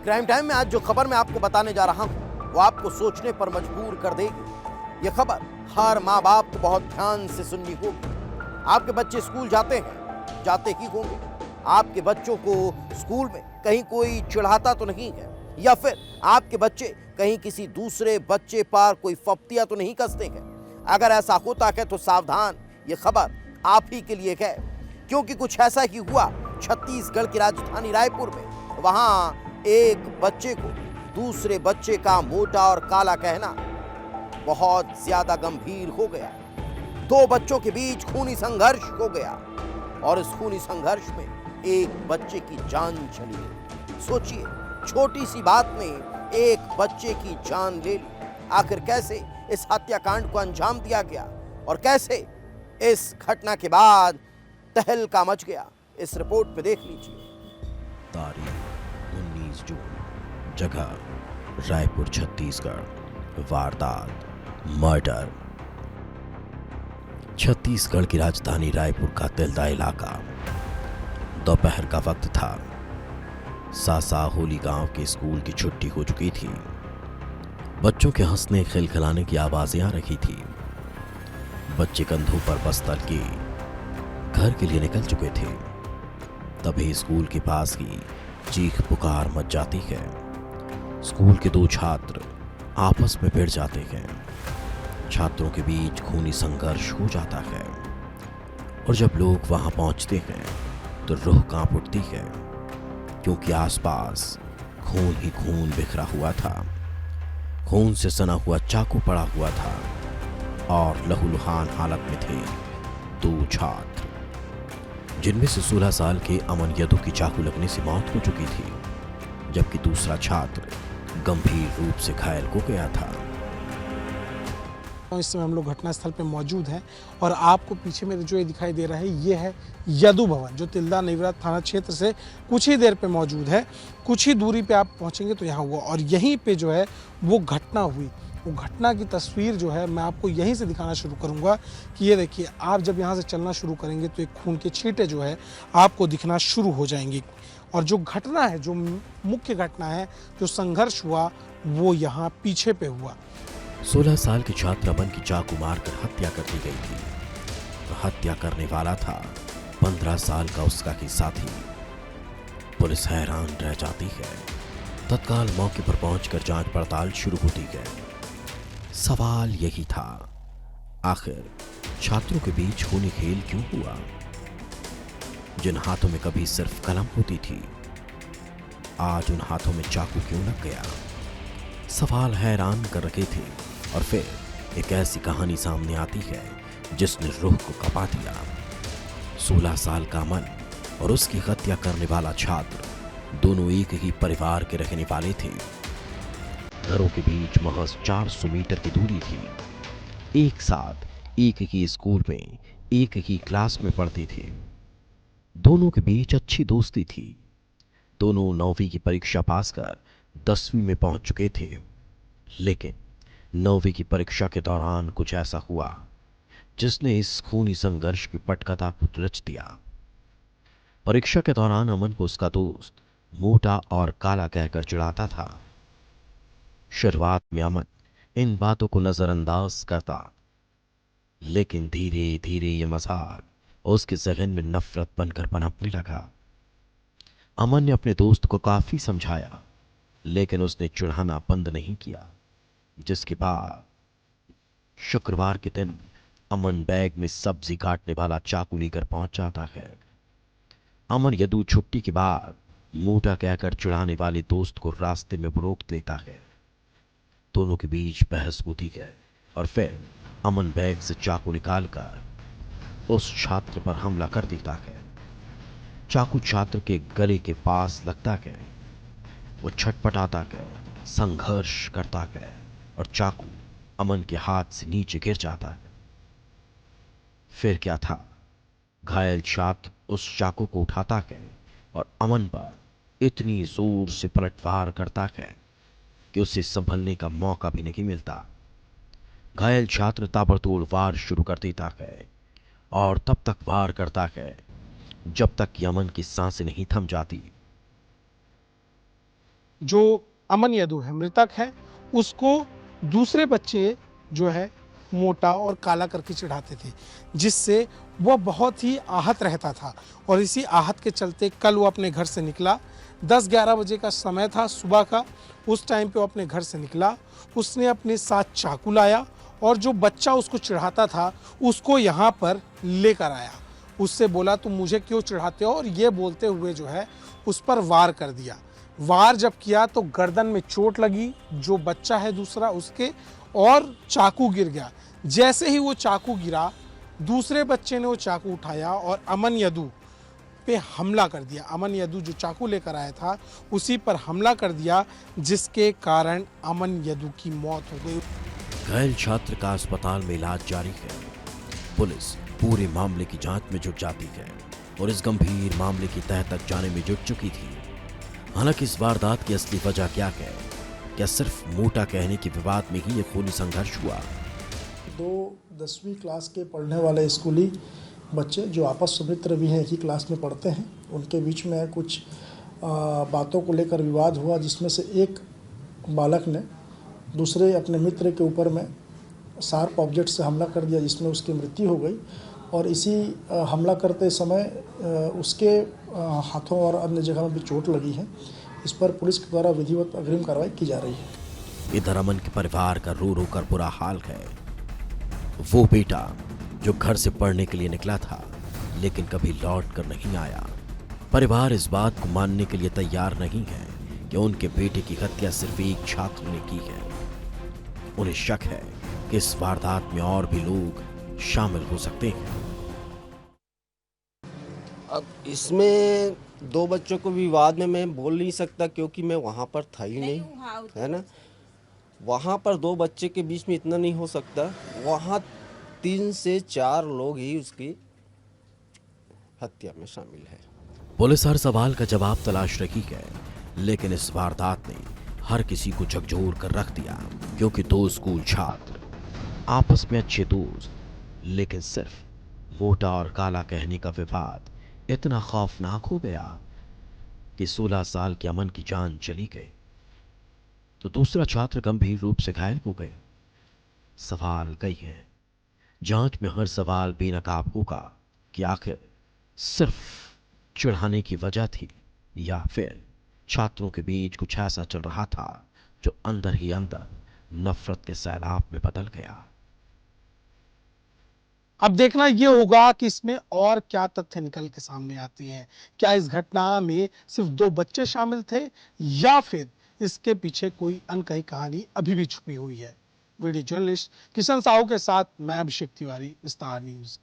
Crime time में आज जो खबर मैं आपको बताने जा रहा हूं वो आपको सोचने पर मजबूर कर देगी। ये खबर हर माँ बाप को बहुत ध्यान से सुननी होगी। आपके बच्चे स्कूल जाते हैं, जाते ही होंगे। आपके बच्चों को स्कूल में कहीं कोई चिढ़ाता तो नहीं है, या फिर आपके बच्चे कहीं किसी दूसरे बच्चे पर कोई फप्तियां तो नहीं कसते हैं। अगर ऐसा होता है तो सावधान, ये खबर आप ही के लिए है, क्योंकि कुछ ऐसा ही हुआ छत्तीसगढ़ की राजधानी रायपुर में। वहां एक बच्चे को दूसरे बच्चे का मोटा और काला कहना बहुत ज्यादा गंभीर हो गया। दो बच्चों के बीच खूनी संघर्ष हो गया और इस खूनी संघर्ष में एक बच्चे की जान चली गई। सोचिए, छोटी सी बात ने एक बच्चे की जान ले ली। आखिर कैसे इस हत्याकांड को अंजाम दिया गया और कैसे इस घटना के बाद तहलका मच गया, इस रिपोर्ट में देख लीजिए। तारीख 19 जून, जगह रायपुर छत्तीसगढ़, वारदात मर्डर। छत्तीसगढ़ की राजधानी रायपुर का तिल्दा इलाका। दोपहर का वक्त था। सासा होली गांव के स्कूल की छुट्टी हो चुकी थी। बच्चों के हंसने खिलखिलाने की आवाजें आ रही थी। बच्चे कंधों पर बस्तर किए घर के लिए निकल चुके थे। तभी स्कूल के पास ही चीख पुकार मच जाती है। स्कूल के दो छात्र आपस में भिड़ जाते हैं। छात्रों के बीच खूनी संघर्ष हो जाता है और जब लोग वहां पहुंचते हैं तो रूह कांप उठती है, क्योंकि आसपास खून ही खून बिखरा हुआ था। खून से सना हुआ चाकू पड़ा हुआ था और लहूलुहान हालत में थे दो छात्र, जिनमें से 16 साल के अमन यदु की चाकू लगने से मौत हो चुकी थी, जबकि दूसरा छात्र गंभीर रूप से घायल हो गया था। इस समय हम लोग घटनास्थल पे मौजूद हैं और आपको पीछे में जो ये दिखाई दे रहा है ये है यदु भवन, जो तिल्दा नेवरा थाना क्षेत्र से कुछ ही देर पे मौजूद है। कुछ ही दूरी पे आप पहुंचेंगे तो यहाँ हुआ और यहीं पे जो है वो घटना हुई। वो घटना की तस्वीर जो है मैं आपको यहीं से दिखाना शुरू करूँगा कि ये देखिए, आप जब यहाँ से चलना शुरू करेंगे तो एक खून के छींटे जो है आपको दिखना शुरू हो जाएंगी। और जो घटना है, जो मुख्य घटना है, जो संघर्ष हुआ वो यहाँ पीछे पे हुआ। 16 साल के छात्र अमन की चाकू मारकर हत्या कर दी गई थी। हत्या करने वाला था 15 साल का उसका ही साथी। पुलिस हैरान रह जाती है। तत्काल मौके पर पहुंचकर जांच पड़ताल शुरू होती है। सवाल यही था, आखिर छात्रों के बीच खूनी खेल क्यों हुआ? जिन हाथों में कभी सिर्फ कलम होती थी, आज उन हाथों में चाकू क्यों लग गया? सवाल हैरान कर रखे थे और फिर एक ऐसी कहानी सामने आती है जिसने रूह को कपा दिया। 16 साल का अमन और उसकी हत्या करने वाला छात्र दोनों एक ही परिवार के रहने वाले थे। घरों के बीच महज 400 मीटर की दूरी थी। एक साथ एक ही स्कूल में एक ही क्लास में पढ़ते थे। दोनों के बीच अच्छी दोस्ती थी। दोनों 9वीं की परीक्षा पास कर 10वीं में पहुंच चुके थे। लेकिन 9वीं की परीक्षा के दौरान कुछ ऐसा हुआ जिसने इस खूनी संघर्ष की पटकथा को रच दिया। परीक्षा के दौरान अमन को उसका दोस्त मोटा और काला कहकर चिढ़ाता था। शुरुआत में अमन इन बातों को नजरअंदाज करता, लेकिन धीरे धीरे ये मजाक उसके जहन में नफरत बनकर पनपने लगा। अमन ने अपने दोस्त को काफी समझाया, लेकिन उसने चिढ़ाना बंद नहीं किया। जिसके बाद शुक्रवार के दिन अमन बैग में सब्जी काटने वाला चाकू लेकर पहुंच जाता है। अमन यदु छुट्टी के बाद मोटा कहकर चिढ़ाने वाले दोस्त को रास्ते में रोक देता है। दोनों के बीच बहस होती है और फिर अमन बैग से चाकू निकालकर उस छात्र पर हमला कर देता है। चाकू छात्र के गले के पास लगता है। वो छटपटाता है, संघर्ष करता है और चाकू अमन के हाथ से नीचे गिर जाता है। फिर क्या था, घायल छात्र उस चाकू को उठाता है और अमन पर इतनी जोर से पलटवार करता है कि उसे संभलने का मौका भी नहीं मिलता। घायल छात्र ताबड़तोड़ वार शुरू कर देता है और तब तक वार करता है जब तक कि अमन की सांसें नहीं थम जाती। जो अमन यदु है, मृतक है, उसको दूसरे बच्चे जो है मोटा और काला करके चिढ़ाते थे, जिससे वह बहुत ही आहत रहता था। और इसी आहत के चलते कल वो अपने घर से निकला, 10-11 बजे का समय था सुबह का। उस टाइम पे वो अपने घर से निकला, उसने अपने साथ चाकू लाया और जो बच्चा उसको चिढ़ाता था उसको यहाँ पर लेकर आया। उससे बोला तुम मुझे क्यों चिढ़ाते हो, और ये बोलते हुए जो है उस पर वार कर दिया। वार जब किया तो गर्दन में चोट लगी, जो बच्चा है दूसरा उसके, और चाकू गिर गया। जैसे ही वो चाकू गिरा, दूसरे बच्चे ने वो चाकू उठाया और अमन यदु पे हमला कर दिया। अमन यदु जो चाकू लेकर आया था उसी पर हमला कर दिया, जिसके कारण अमन यदु की मौत हो गई। घायल छात्र का अस्पताल में इलाज जारी है। पुलिस पूरे मामले की जांच में जुट जाती है और इस गंभीर मामले की तह तक जाने में जुट चुकी थी। हालांकि इस वारदात की असली वजह क्या है, क्या सिर्फ मोटा कहने के विवाद में ही ये खूनी संघर्ष हुआ? 10वीं क्लास के पढ़ने वाले स्कूली बच्चे जो आपस में मित्र भी हैं, एक ही क्लास में पढ़ते हैं, उनके बीच में कुछ बातों को लेकर विवाद हुआ, जिसमें से एक बालक ने दूसरे अपने मित्र के ऊपर में शार्प ऑब्जेक्ट से हमला कर दिया, जिसमें उसकी मृत्यु हो गई। और इसी हमला करते समय उसके हाथों और अन्य जगह में भी चोट लगी है। इस पर पुलिस के द्वारा विधिवत अग्रिम कार्रवाई की जा रही है। इधर अमन के परिवार का रो रो कर बुरा हाल है। वो बेटा जो घर से पढ़ने के लिए निकला था लेकिन कभी लौट कर नहीं आया। परिवार इस बात को मानने के लिए तैयार नहीं है कि उनके बेटे की हत्या सिर्फ एक छात्र ने की है। उन्हें शक है कि इस वारदात में और भी लोग शामिल हो सकते हैं। अब इसमें दो बच्चों को विवाद में मैं बोल नहीं सकता, क्योंकि मैं वहाँ पर था ही नहीं, है ना। वहाँ पर दो बच्चे के बीच में इतना नहीं हो सकता। वहाँ 3 से 4 लोग ही उसकी हत्या में शामिल है। पुलिस हर सवाल का जवाब तलाश रही है, लेकिन इस वारदात ने हर किसी को झकझोर कर रख दिया, क्योंकि 2 स्कूल छात्र आपस में अच्छे दोस्त, लेकिन सिर्फ मोटा और काला कहने का विवाद इतना खौफनाक हो गया कि 16 साल के अमन की जान चली गई, तो दूसरा छात्र गंभीर रूप से घायल हो गए। सवाल कई है, जांच में हर सवाल बेनकाब होगा कि आखिर सिर्फ चिढ़ाने की वजह थी या फिर छात्रों के बीच कुछ ऐसा चल रहा था जो अंदर ही अंदर नफरत के सैलाब में बदल गया। अब देखना ये होगा कि इसमें और क्या तथ्य निकल के सामने आते हैं। क्या इस घटना में सिर्फ 2 बच्चे शामिल थे या फिर इसके पीछे कोई अनकही कहानी अभी भी छुपी हुई है। वीडियो जर्नलिस्ट किशन साहू के साथ मैं अभिषेक तिवारी, विस्तार न्यूज।